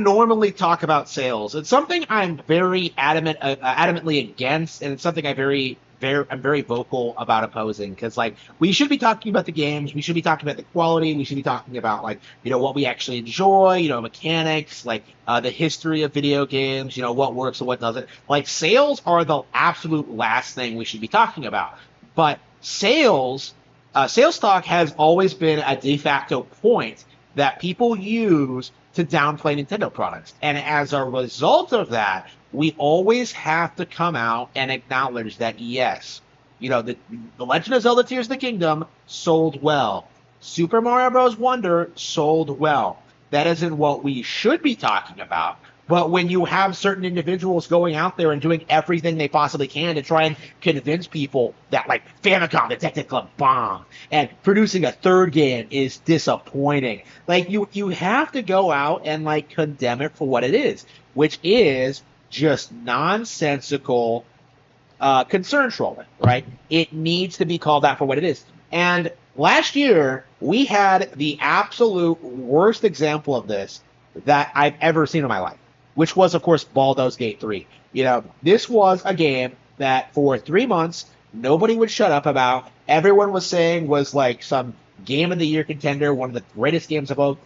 don't normally talk about sales. It's something I'm very adamantly against, and it's something I'm very vocal about opposing. Because like we should be talking about the games, we should be talking about the quality, we should be talking about like what we actually enjoy, mechanics, like the history of video games, what works and what doesn't. Like sales are the absolute last thing we should be talking about. But sales talk has always been a de facto point that people use to downplay Nintendo products. And as a result of that, we always have to come out and acknowledge that, yes, the Legend of Zelda Tears of the Kingdom sold well. Super Mario Bros. Wonder sold well. That isn't what we should be talking about. But when you have certain individuals going out there and doing everything they possibly can to try and convince people that, like, Famicom Detective Club bombed and producing a third game is disappointing, like, you have to go out and, like, condemn it for what it is, which is just nonsensical concern trolling, right? It needs to be called out for what it is. And last year, we had the absolute worst example of this that I've ever seen in my life, which was, of course, Baldur's Gate 3. This was a game that for 3 months, nobody would shut up about. Everyone was saying was like some Game of the Year contender, one of the greatest games of all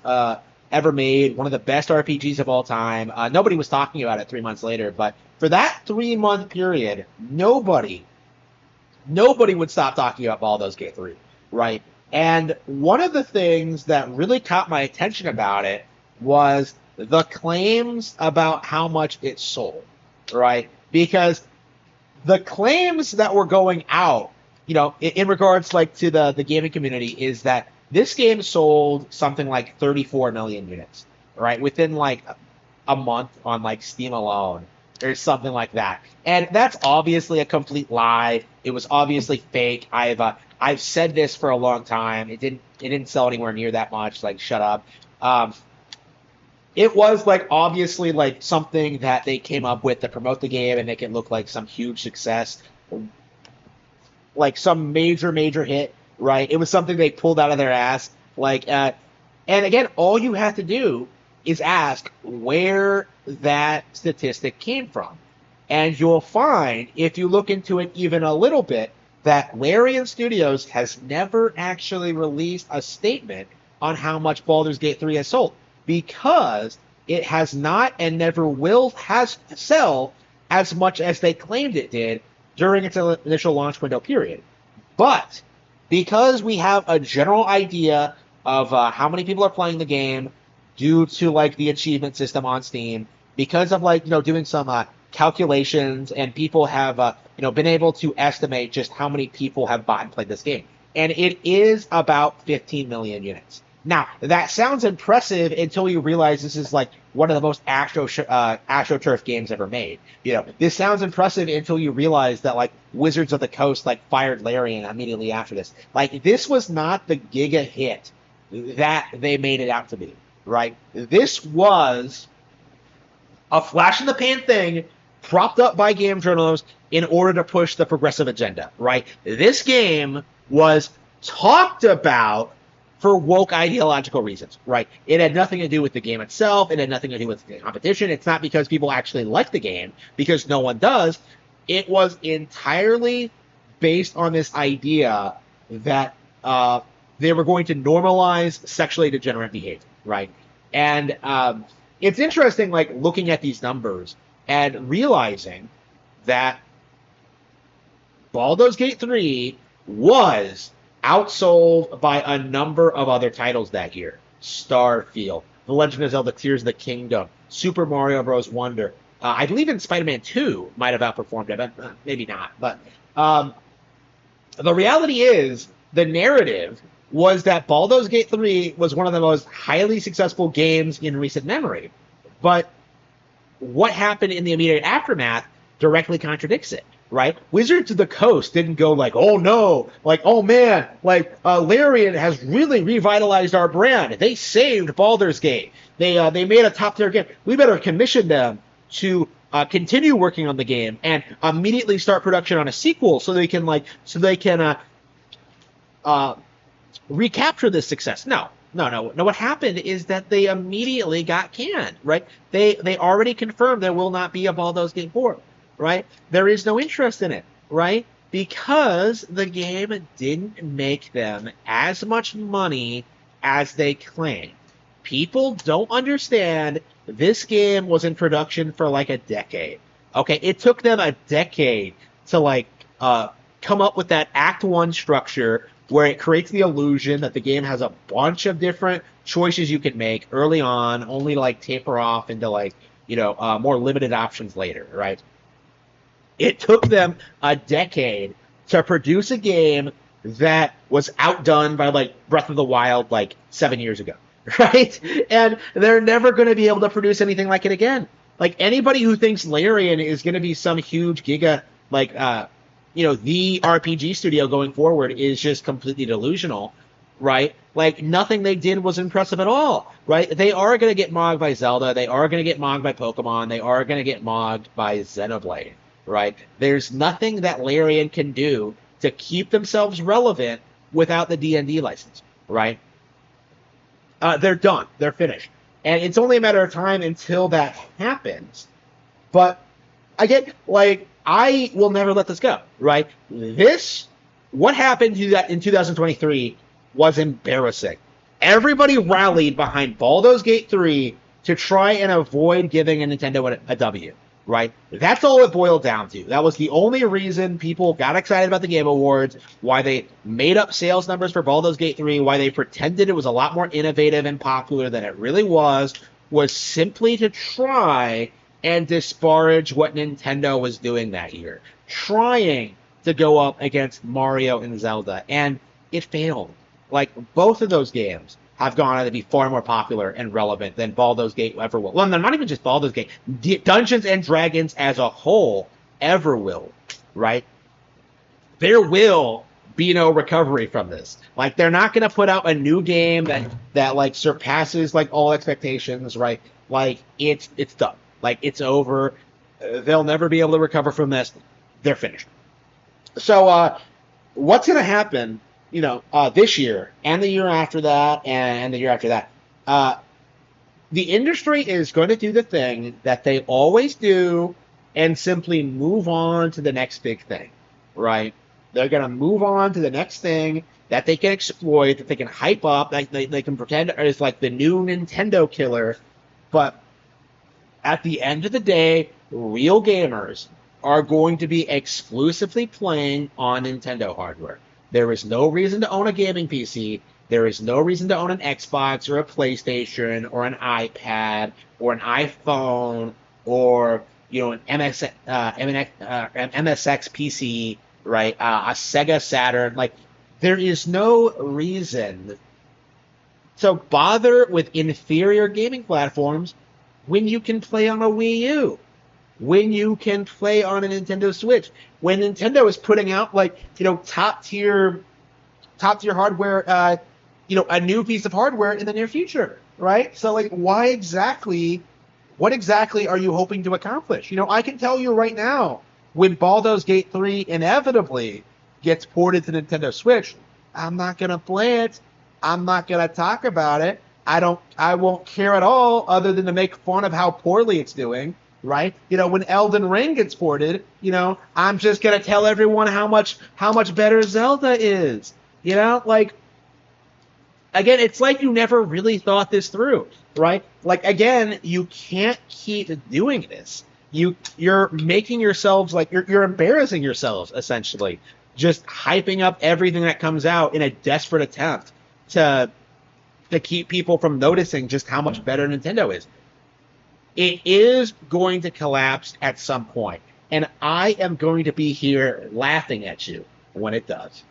ever made, one of the best RPGs of all time. Nobody was talking about it 3 months later, but for that 3-month period, nobody would stop talking about Baldur's Gate 3, right? And one of the things that really caught my attention about it was the claims about how much it sold, right? Because the claims that were going out, in regards like to the gaming community, is that this game sold something like 34 million units, right? Within like a month on like Steam alone, or something like that. And that's obviously a complete lie. It was obviously fake. I've said this for a long time. It didn't sell anywhere near that much. Like, shut up. It was like obviously like something that they came up with to promote the game and make it look like some huge success, like some major hit, right? It was something they pulled out of their ass. And again, all you have to do is ask where that statistic came from. And you'll find, if you look into it even a little bit, that Larian Studios has never actually released a statement on how much Baldur's Gate 3 has sold, because it has not and never will sell as much as they claimed it did during its initial launch window period. But because we have a general idea of how many people are playing the game due to like the achievement system on Steam, because of like doing some calculations, and people have been able to estimate just how many people have bought and played this game, and it is about 15 million units. Now, that sounds impressive until you realize this is like one of the most AstroTurf games ever made. This sounds impressive until you realize that like Wizards of the Coast like fired Larian immediately after this. Like, this was not the giga hit that they made it out to be, right? This was a flash in the pan thing propped up by game journalists in order to push the progressive agenda, right? This game was talked about for woke ideological reasons, right? It had nothing to do with the game itself. It had nothing to do with the competition. It's not because people actually like the game, because no one does. It was entirely based on this idea that they were going to normalize sexually degenerate behavior, right? And it's interesting, like, looking at these numbers and realizing that Baldur's Gate 3 was outsold by a number of other titles that year. Starfield, The Legend of Zelda Tears of the Kingdom, Super Mario Bros. Wonder. I believe in Spider-Man 2 might have outperformed it, but maybe not. But the reality is, the narrative was that Baldur's Gate 3 was one of the most highly successful games in recent memory. But what happened in the immediate aftermath directly contradicts it, right? Wizards of the Coast didn't go like, oh no, like, oh man, like Larian has really revitalized our brand. They saved Baldur's Gate. They made a top tier game. We better commission them to continue working on the game and immediately start production on a sequel so they can recapture this success. No, No. What happened is that they immediately got canned, right? They already confirmed there will not be a Baldur's Gate 4, right? There is no interest in it, right? Because the game didn't make them as much money as they claimed. People don't understand this game was in production for like a decade. Okay, it took them a decade to come up with that Act One structure where it creates the illusion that the game has a bunch of different choices you can make early on, only to like taper off into more limited options later, right? It took them a decade to produce a game that was outdone by like Breath of the Wild like 7 years ago, right? And they're never going to be able to produce anything like it again. Like anybody who thinks Larian is going to be some huge giga the RPG studio going forward is just completely delusional, right? Like nothing they did was impressive at all, right? They are going to get mogged by Zelda. They are going to get mogged by Pokemon. They are going to get mogged by Xenoblade, right? There's nothing that Larian can do to keep themselves relevant without the D&D license, right? They're done. They're finished. And it's only a matter of time until that happens. But I will never let this go, right? What happened to that in 2023 was embarrassing. Everybody rallied behind Baldur's Gate 3 to try and avoid giving a Nintendo a W, right? That's all it boiled down to. That was the only reason people got excited about the Game Awards, why they made up sales numbers for Baldur's Gate 3, why they pretended it was a lot more innovative and popular than it really was simply to try and disparage what Nintendo was doing that year, trying to go up against Mario and Zelda, and it failed. Like, both of those games have gone on to be far more popular and relevant than Baldur's Gate ever will. Well, not even just Baldur's Gate. Dungeons and Dragons as a whole ever will, right? There will be no recovery from this. Like, they're not going to put out a new game that surpasses, all expectations, right? Like, it's done. Like, it's over. They'll never be able to recover from this. They're finished. So, what's going to happen, this year and the year after that and the year after that? The industry is going to do the thing that they always do and simply move on to the next big thing, right? They're going to move on to the next thing that they can exploit, that they can hype up, that they can pretend is like the new Nintendo killer, but at the end of the day, real gamers are going to be exclusively playing on Nintendo hardware. There is no reason to own a gaming PC. There is no reason to own an Xbox or a PlayStation or an iPad or an iPhone or an MSX PC, right? A Sega Saturn. Like, there is no reason to bother with inferior gaming platforms when you can play on a Wii U, when you can play on a Nintendo Switch, when Nintendo is putting out top tier hardware, a new piece of hardware in the near future, right? So what exactly are you hoping to accomplish? I can tell you right now, when Baldur's Gate 3 inevitably gets ported to Nintendo Switch, I'm not gonna play it. I'm not gonna talk about it. I won't care at all other than to make fun of how poorly it's doing, right? When Elden Ring gets ported, I'm just going to tell everyone how much better Zelda is. Again, it's like you never really thought this through, right? Like, again, you can't keep doing this. You're making yourselves, you're embarrassing yourselves, essentially, just hyping up everything that comes out in a desperate attempt to keep people from noticing just how much better Nintendo is. It is going to collapse at some point, and I am going to be here laughing at you when it does.